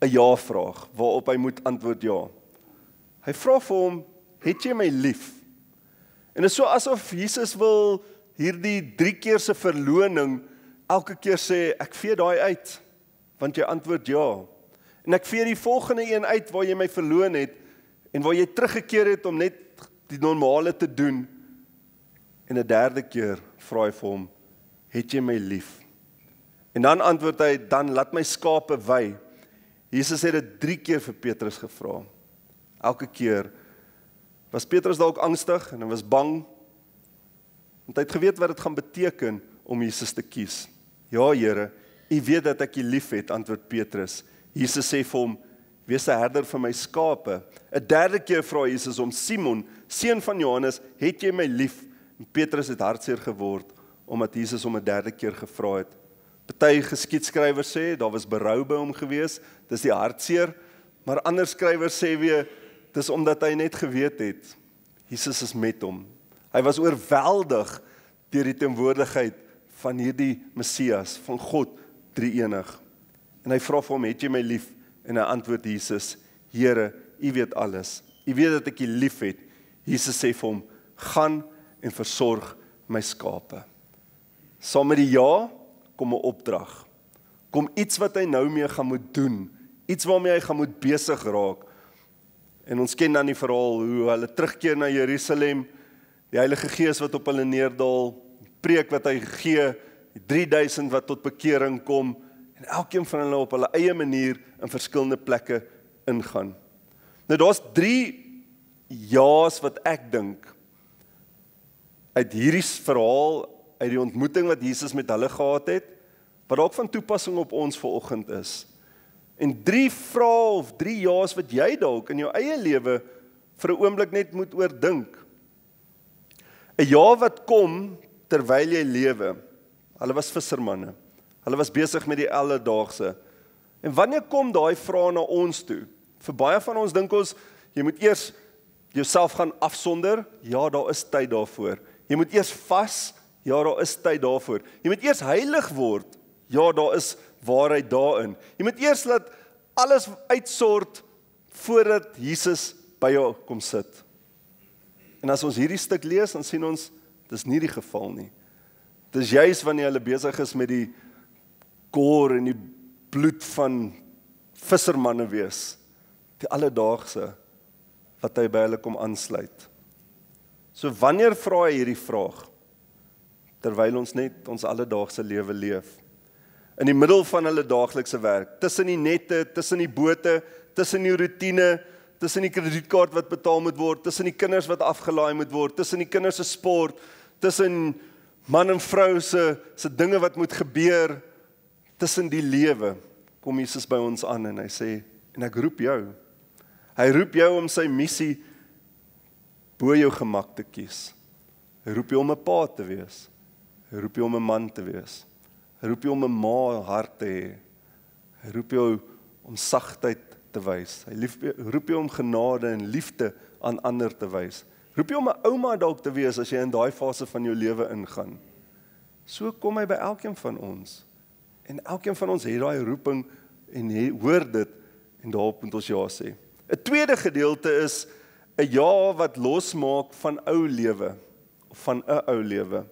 'n ja-vraag, waarop hy moet antwoord ja. Hy vra vir hom, het jy my lief? En dit is so asof Jesus wil hierdie 3 keer se verloning elke keer sê, ek vee daai uit, want jy antwoord ja. En ek vee die volgende een uit waar jy my verloon het, en waar jy teruggekeer het om net die normale te doen. En 'n 3de keer vra hy vir hom, het jy my lief? En dan antwoord hy, dan laat my skape wei. Jesus het dit 3 keer vir Petrus gevra. Elke keer was Petrus dalk angstig en hy was bang, want hy het geweet wat dit gaan beteken om Jesus te kies. Ja, Here, U weet dat ek U lief het, antwoord Petrus. Jesus sê vir hom, wees 'n herder van my skape. 'n 3de keer vra Jesus om, Simon, seun van Johannes, het jy my lief? En Petrus het hartseer geword omdat Jesus hom 'n derde keer gevra het. Party geskietskrywers sê daar was berou by hom gewees, dis die hartseer, maar ander skrywers sê weer dis omdat hy net geweet het Jesus is met hom. Hy was oorweldig deur die teenwoordigheid van hierdie Messias, van God, drie-enig. En hy vra vir hom, het jy my lief? En hy antwoord Jesus, Here, U weet alles. U weet dat ek U lief het. Jesus sê vir hom, gaan en versorg my skape. Saam met die ja, kom 'n opdrag. Kom iets wat hy nou mee gaan moet doen. Iets waarmee hy gaan moet besig raak. En ons ken dan die verhaal hoe hulle terugkeer na Jerusalem, die Heilige Gees wat op hulle neerdal, die preek wat hy gee, die 3000 wat tot bekering kom, en elkeen van hulle op hulle eie manier in verskillende plekke ingaan. Nou daar's 3 ja's wat ek dink uit hierdie verhaal, uit die ontmoeting wat Jesus met hulle gehad het, wat dalk van toepassing op ons vanoggend is. En 3 vrae of 3 ja's wat jy dalk in jou eie lewe vir 'n oomblik net moet oordink. 'n Ja wat kom terwyl jy lewe. Hulle was vissermanne. Hulle was besig met die alledaagse. En wanneer kom daai vrae na ons toe? Vir baie van ons dink ons, jy moet eers jouself gaan afsonder. Ja, daar is tyd daarvoor. Jy moet eers vas. Ja, daar is tyd daarvoor. Jy moet eers heilig word. Ja, daar is waarheid daarin. Jy moet eers laat alles uitsort voordat Jesus by jou kom sit. En as ons hierdie stuk lees, dan sien ons, dis nie die geval nie. Dis juis wanneer hulle besig is met die koor en die bloed van vissermanne wees, die alledaagse, wat hy by hulle kom aansluit. So wanneer vra hy hierdie vraag? Terwyl ons net ons alledaagse lewe leef. In die middel van hulle daaglikse werk, tussen die nette, tussen die bote, tussen die routine, tussen die kredietkaart wat betaal moet word, tussen die kinders wat afgelaai moet word, tussen die kinders se sport, tussen man en vrou se dinge wat moet gebeur, tussen die lewe, kom Jesus by ons aan en hy sê, en ek roep jou. Hy roep jou om sy missie bo jou gemak te kies. Hy roep jou om 'n pa te wees. Hy roep jou om 'n man te wees. Hy roep jou om 'n ma hart te hê. Hy roep jou om sagtheid te wys. Hy roep jou om genade en liefde aan ander te wys. Roep jou om 'n ouma dalk te wees as jy in daai fase van jou lewe ingaan. So kom hy by elkeen van ons. En elkeen van ons het daai roeping en hoor dit en daarop moet ons ja sê. 'n Tweede gedeelte is 'n ja wat losmaak van ou lewe of van 'n ou lewe.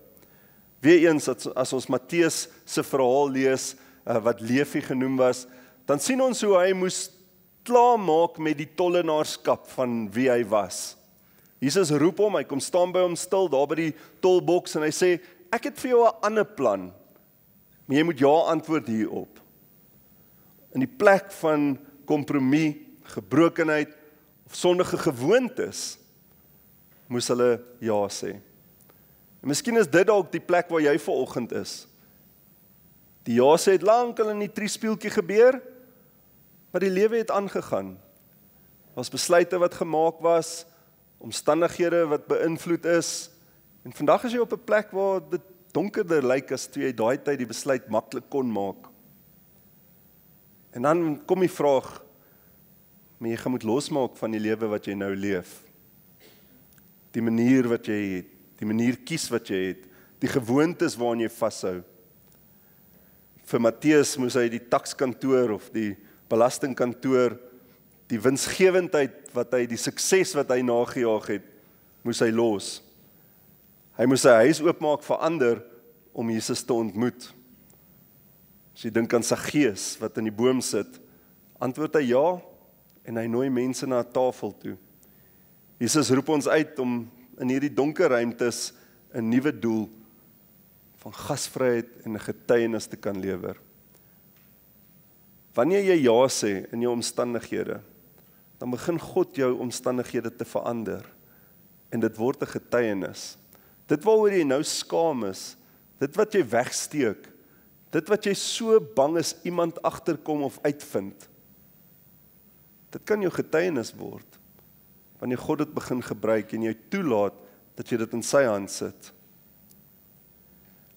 Weereens as ons Matteus se verhaal lees wat Levi genoem was, dan sien ons hoe hy moes klaarmaak met die tollenaarskap van wie hy was. Jesus roep hom, hy kom staan by hom stil daar by die tolboks en hy sê, ek het vir jou 'n ander plan, maar jy moet ja antwoord hierop. In die plek van kompromie, gebrokenheid of sondige gewoontes, moes hulle ja sê. En miskien is dit dalk die plek waar jy vanoggend is. Die ja sê het lank al in die triespieeltjie gebeur, maar die lewe het aangegaan. Daar's besluite wat gemaak was, omstandighede wat beïnvloed is, en vandag is jy op 'n plek waar dit donkerder lyk as toe jy daai tyd die besluit maklik kon maak. En dan kom die vraag, maar jy gaan moet losmaak van die lewe wat jy nou leef. Die manier wat jy het, die manier kies wat jy het, die gewoontes waaraan jy vashou. Vir Matteus moes hy die takskantoor of die belastingkantoor, die winsgewendheid wat hy, die sukses wat hy nagejaag het, moes hy los. Hy moes sy huis oopmaak vir ander om Jesus te ontmoet. As jy dink aan Saggeus wat in die boom sit, antwoord hy ja en hy nooi mense na 'n tafel toe. Jesus roep ons uit om in hierdie donker ruimtes 'n nuwe doel van gasvryheid en 'n getuienis te kan lewer. Wanneer jy ja sê in jou omstandighede, dan begin God jou omstandighede te verander en dit word 'n getuienis. Dit waaroor jy nou skaam is, dit wat jy wegsteek, dit wat jy so bang is iemand agterkom of uitvind, dit kan jou getuienis word. Wanneer God dit begin gebruik en jy toelaat dat jy dit in sy hand sit.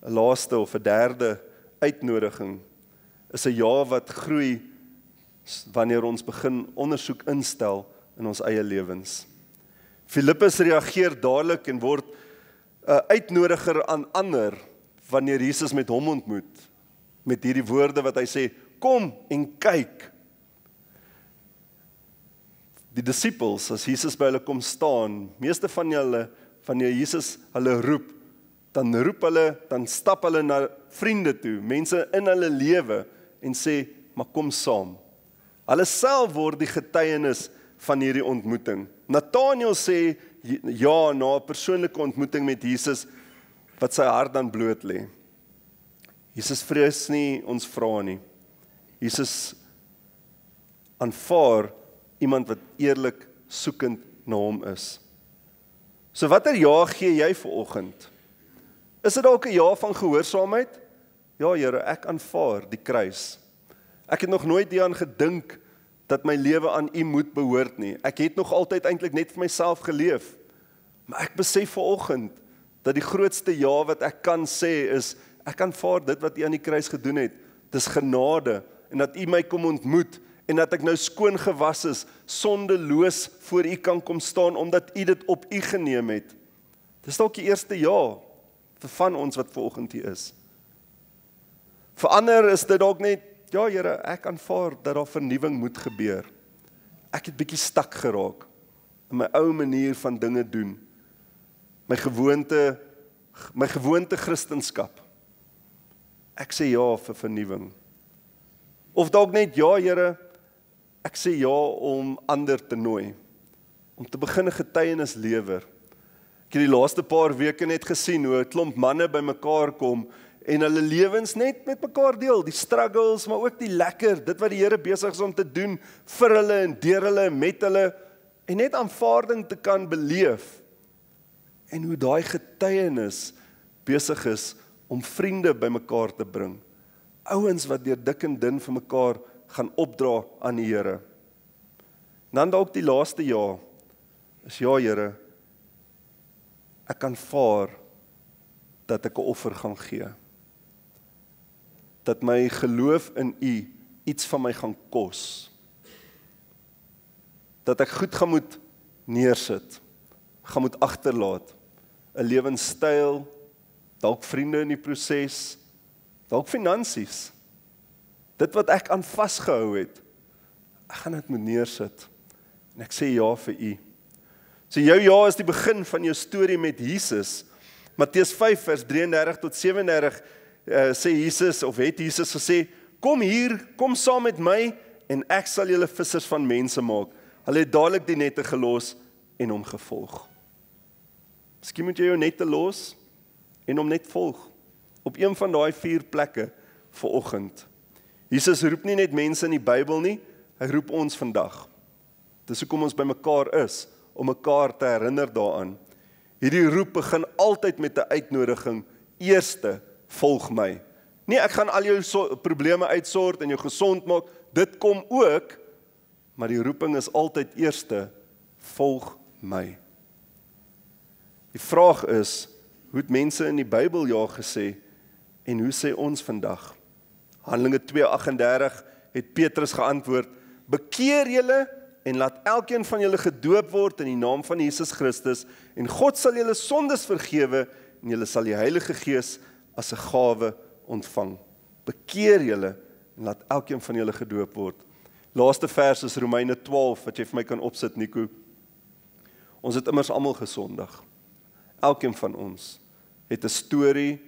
'n Laaste of 'n derde uitnodiging is 'n ja wat groei wanneer ons begin ondersoek instel in ons eie lewens. Filippus reageer dadelik en word 'n uitnodiger aan ander wanneer Jesus met hom ontmoet, met hierdie woorde wat hy sê, kom en kyk. Die disippels, as Jesus by hulle kom staan, meeste van julle, wanneer Jesus hulle roep, dan stap hulle na vriende toe, mense in hulle lewe, en sê, maar kom saam. Hulle self word die getuienis van hierdie ontmoeting. Nathanael sê, ja, na 'n persoonlike ontmoeting met Jesus, wat sy hart dan bloot lê. Jesus vrees nie ons vra nie. Jesus aanvaar iemand wat eerlik soekend na hom is. So watter ja gee jy vanoggend? Is dit dalk 'n ja van gehoorsaamheid? Ja, Here, ek aanvaar die kruis. Ek het nog nooit hieraan gedink dat my lewe aan U moet behoort nie. Ek het nog altyd eintlik net vir myself geleef. Maar ek besef vanoggend dat die grootste ja wat ek kan sê is, ek aanvaar dit wat U aan die kruis gedoen het. Dis genade en dat U my kom ontmoet en dat ek nou skoon gewas is, sondeloos voor U kan kom staan omdat U dit op U geneem het. Dis dalk die eerste ja vir van ons wat vanoggend hier is. Vir ander is dit dalk net, ja Here, ek aanvaar dat daar vernuwing moet gebeur. Ek het bietjie stak geraak in my ou manier van dinge doen. My gewoonte Christendom. Ek sê ja vir vernuwing. Of dalk net, ja Here, ek sê ja om ander te nooi, om te begin 'n getuienis lewer. Ek het die laaste paar weke net gesien hoe 'n klomp manne bymekaar kom en hulle lewens net met mekaar deel, die struggles, maar ook die lekker, dit wat die Here besig is om te doen vir hulle en deur hulle en met hulle, en net aanvaarding te kan beleef, en hoe daai getuienis besig is om vriende bymekaar te bring, ouens wat deur dik en dun vir mekaar gaan opdra aan die Here. Dan dalk die laaste ja, is ja Here, ek aanvaar dat ek 'n offer gaan gee. Dat my geloof in U iets van my gaan kos. Dat ek goed gaan moet neersit, gaan moet agterlaat, 'n lewenstyl, dalk vriende in die proses, dalk finansies. Dit wat ek aan vasgehou het, ek gaan dit moet neersit. En ek sê ja vir U. So jou ja is die begin van jou storie met Jesus. Matteus 5 vers 33 tot 37 sê Jesus, of het Jesus gesê, kom hier, kom saam met my en ek sal julle vissers van mense maak. Hulle het dadelik die nette gelos en hom gevolg. Miskien moet jy jou nette los en hom net volg. Op een van daai 4 plekke vanoggend. Jesus roep nie net mense in die Bybel nie, hy roep ons vandag. Dis hoekom ons by mekaar is, om mekaar te herinner daaraan. Hierdie roep begin altyd met 'n uitnodiging. Eerste, volg my. Nee, ek gaan al jou probleme uitsort en jou gesond maak. Dit kom ook, maar die roeping is altyd eerste, volg my. Die vraag is, hoe het mense in die Bybel ja gesê en hoe sê ons vandag? Handelinge 2:38 het Petrus geantwoord, bekeer julle en laat elkeen van julle gedoop word in die naam van Jesus Christus en God sal julle sondes vergewe en julle sal die Heilige Gees as 'n gawe ontvang. Bekeer julle en laat elkeen van julle gedoop word. Laaste vers is Romeine 12 wat jy vir my kan opsit, Nico. Ons het immers almal gesondig. Elkeen van ons het 'n storie,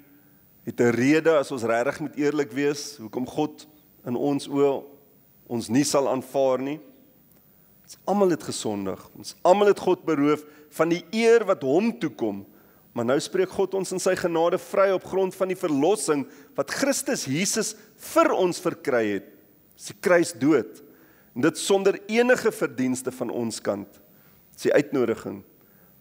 het 'n rede as ons regtig moet eerlik wees, hoekom God in ons oë ons nie sal aanvaar nie. Ons almal het gesondig. Ons almal het God beroof van die eer wat hom toekom. Maar nou spreek God ons in sy genade vry op grond van die verlossing wat Christus Jesus vir ons verkry het. Dis die kruisdood. En dit sonder enige verdienste van ons kant. Dis die uitnodiging.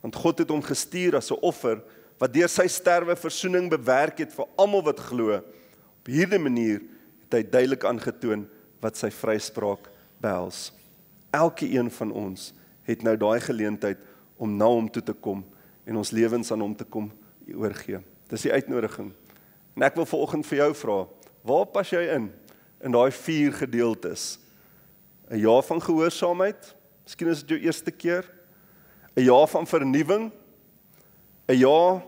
Want God het hom gestuur as 'n offer wat deur sy sterwe versoening bewerk het vir almal wat glo. Op hierdie manier het hy duidelik aangetoon wat sy vryspraak behels. Elke een van ons het nou daai geleentheid om na hom toe te kom en ons lewens aan hom te kom oorgee. Dis die uitnodiging. En ek wil vanoggend vir jou vra, waar pas jy in daai 4 gedeeltes? 'n ja van gehoorsaamheid, miskien is dit jou eerste keer, 'n ja van vernuwing, 'n ja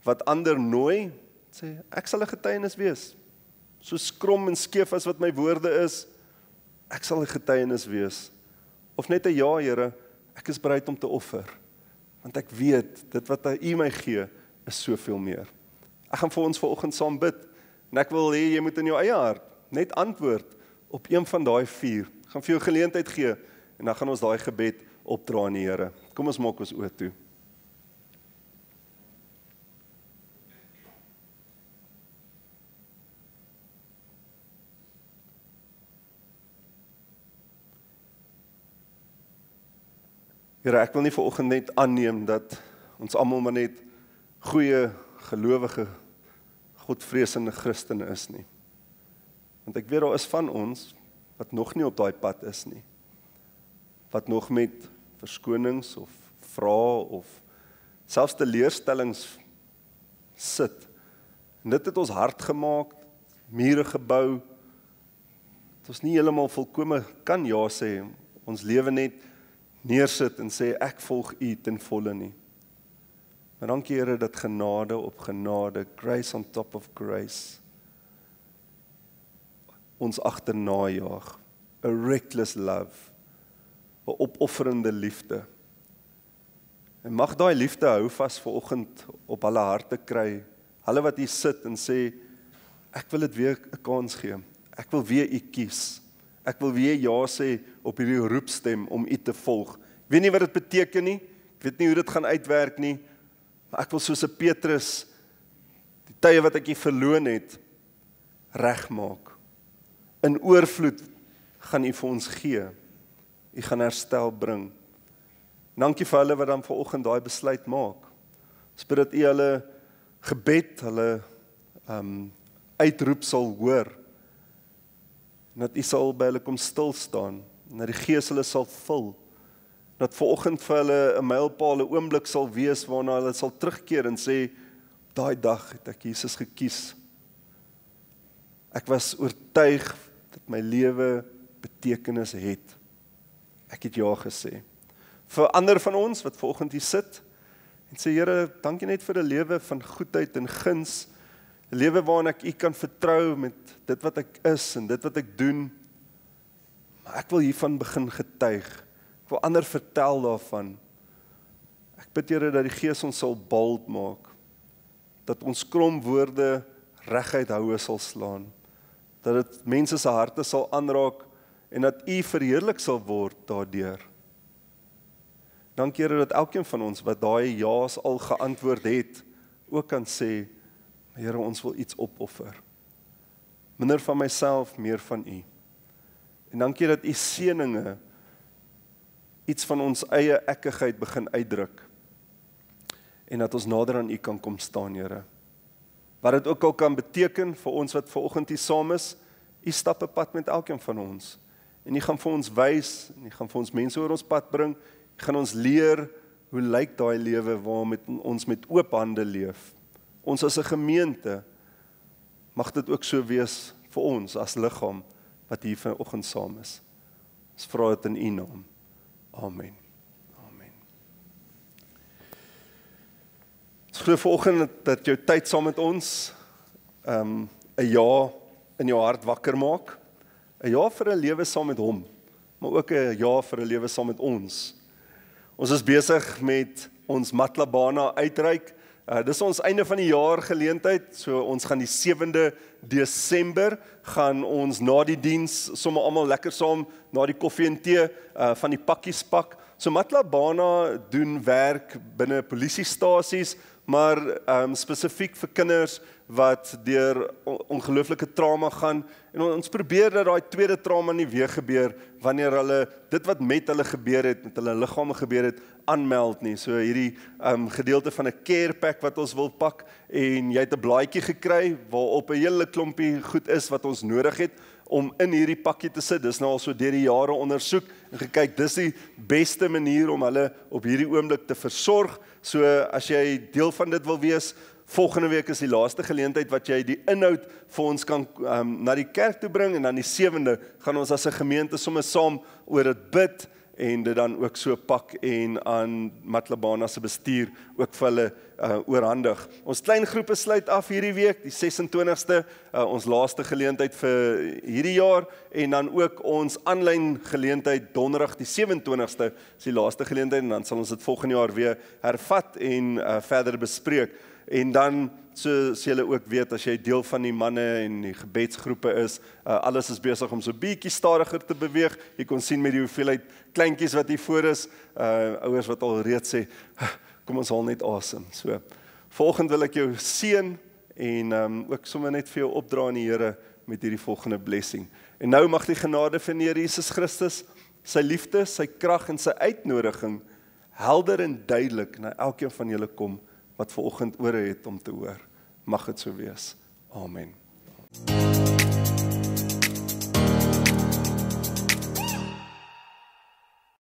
wat ander nooi, sê, ek sal 'n getuienis wees, so skrom en skeef as wat my woorde is, ek sal 'n getuienis wees, of net 'n ja, Here, ek is bereid om te offer, want ek weet, dit wat U my gee, is soveel meer. Ek gaan vir ons vanoggend saam bid, en ek wil hê, jy moet in jou eie hart net antwoord op een van daai 4. Ek gaan vir jou geleentheid gee, en dan gaan ons daai gebed opdra aan die Here. Kom ons maak ons oë toe. Here, ek wil nie vanoggend net aanneem dat ons almal maar net goeie, gelowige, godvreesende Christene is nie. Want ek weet daar is van ons wat nog nie op daai pad is nie. Wat nog met verskonings of vrae of selfs teleurstellings sit. En dit het ons hard gemaak, mure gebou, dat ons nie heeltemal volkome kan ja sê, ons lewe net neersit en sê ek volg U ten volle nie. Maar dankie Here dat genade op genade, grace on top of grace, ons agterna jaag, a reckless love, 'n opofferende liefde. En mag daai liefde hou vas vanoggend op hulle harte kry, hulle wat hier sit en sê, ek wil dit weer 'n kans gee, ek wil weer U kies, ek wil weer ja sê op hierdie roepstem om U te volg. Ek weet nie wat dit beteken nie, ek weet nie hoe dit gaan uitwerk nie, maar ek wil soos 'n Petrus, die tye wat ek hier verloon het, regmaak. In oorvloed gaan U vir ons gee. U gaan herstel bring. Dankie vir hulle wat dan vanoggend daai besluit maak. Ons bid dat U hulle gebed, hulle uitroep sal hoor. En dat U sal by hulle kom stil staan. En dat die Gees hulle sal vul. Dat vanoggend vir hulle 'n mylpaal, 'n oomblik sal wees waarna hulle sal terugkeer en sê, daai dag het ek Jesus gekies. Ek was oortuig dat my lewe betekenis het. Ek het ja gesê. Vir ander van ons wat vanoggend hier sit en sê, Here, dankie net vir 'n lewe van goedheid en guns, 'n lewe waarin ek U kan vertrou met dit wat ek is en dit wat ek doen. Maar ek wil hiervan begin getuig. Ek wil ander vertel daarvan. Ek bid Here dat die Gees ons sal bold maak, dat ons krom woorde reguit houe sal slaan, dat dit mense se harte sal aanraak en dat U verheerlik sal word daardeur. Dankie Here dat elkeen van ons wat daai ja's al geantwoord het, ook kan sê, Here, ons wil iets opoffer. Minder van myself, meer van U. En dankie dat U seëninge iets van ons eie ekkigheid begin uitdruk. En dat ons nader aan U kan kom staan, Here. Wat dit ook al kan beteken vir ons wat vanoggend hier saam is, U stap 'n pad met elkeen van ons. En U gaan vir ons wys, en U gaan vir ons mense oor ons pad bring. U gaan ons leer hoe lyk daai lewe waar ons met oop hande leef. Ons as 'n gemeente mag dit ook so wees vir ons as liggaam wat hier vanoggend saam is. Ons vra dit in U naam. Amen. Amen. Ons glo vanoggend dat jou tyd saam met ons 'n ja in jou hart wakker maak. 'n Ja vir 'n lewe saam met Hom, maar ook 'n ja vir 'n lewe saam met ons. Ons is besig met ons Matlabana uitreik. Dis ons einde van die jaar geleentheid, so ons gaan die 7de Desember, gaan ons na die diens, sommer almal lekker saam, na die koffie en tee, van die pakkies pak. So Matlabana doen werk binne polisiestasies, maar spesifiek vir kinders wat deur ongelooflike trauma gaan, en ons probeer dat daai tweede trauma nie weer gebeur, wanneer hulle, dit wat met hulle gebeur het, met hulle liggame gebeur het, aanmeld nie. So hierdie gedeelte van 'n care pack wat ons wil pak, en jy het 'n blaadjie gekry, waarop 'n hele klompie goed is wat ons nodig het, om in hierdie pakkie te sit. Dis nou al so deur die jare ondersoek, en gekyk, dis die beste manier om hulle op hierdie oomblik te versorg, So as jy deel van dit wil wees, volgende week is die laaste geleentheid wat jy die inhoud vir ons kan na die kerk toe bring, en dan die 7de gaan ons as 'n gemeente sommer saam oor dit bid, en dit dan ook so pak en aan Matlabana se bestuur ook vir hulle oorhandig. Ons klein groepe sluit af hierdie week, die 26ste, ons laaste geleentheid vir hierdie jaar, en dan ook ons aanlyn geleentheid donderdag die 27ste is die laaste geleentheid, en dan sal ons dit volgende jaar weer hervat en verder bespreek. En dan, soos julle ook weet, as jy deel van die manne en die gebedsgroepe is, alles is besig om so bietjie stadiger te beweeg. Jy kon sien met die hoeveelheid kleintjies wat hier voor is, ouers wat al reeds sê, kom ons haal net asem. So, volgende wil ek jou seën en ook sommer net vir jou opdra aan die Here met hierdie volgende blessing. En nou mag die genade van die Here Jesus Christus, sy liefde, sy krag en sy uitnodiging helder en duidelik na elkeen van julle kom wat vanoggend ore het om te hoor. Mag dit so wees. Amen.